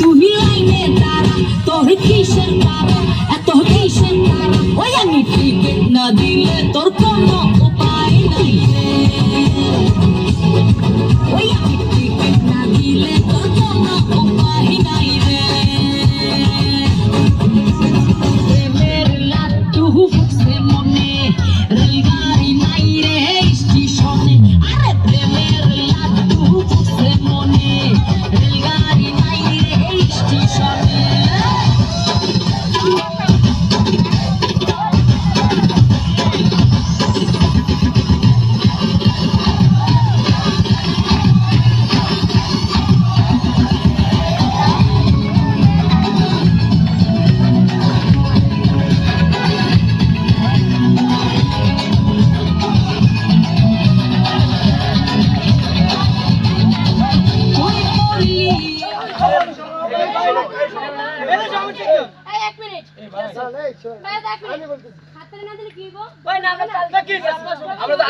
তুই লাইনে দাঁড়া, তোর কিসের তারা, এত কিসের তারা? ওই আমি টিকিট না দিলে তোর কোনো উপায় নাই রে। ওই আমি টিকিট না দিলে তোর কোনো উপায় নাই রে। প্রেমের লাড্ডু ফুটছে মনে, রেলগাড়ি নাই রে স্টেশনে। আরে প্রেমের লাড্ডু ফুটছে মনে, রেলগাড়ি নাই রে স্টেশনে। এক মিনিট হাতে না দিলে কি গো? আমরা তো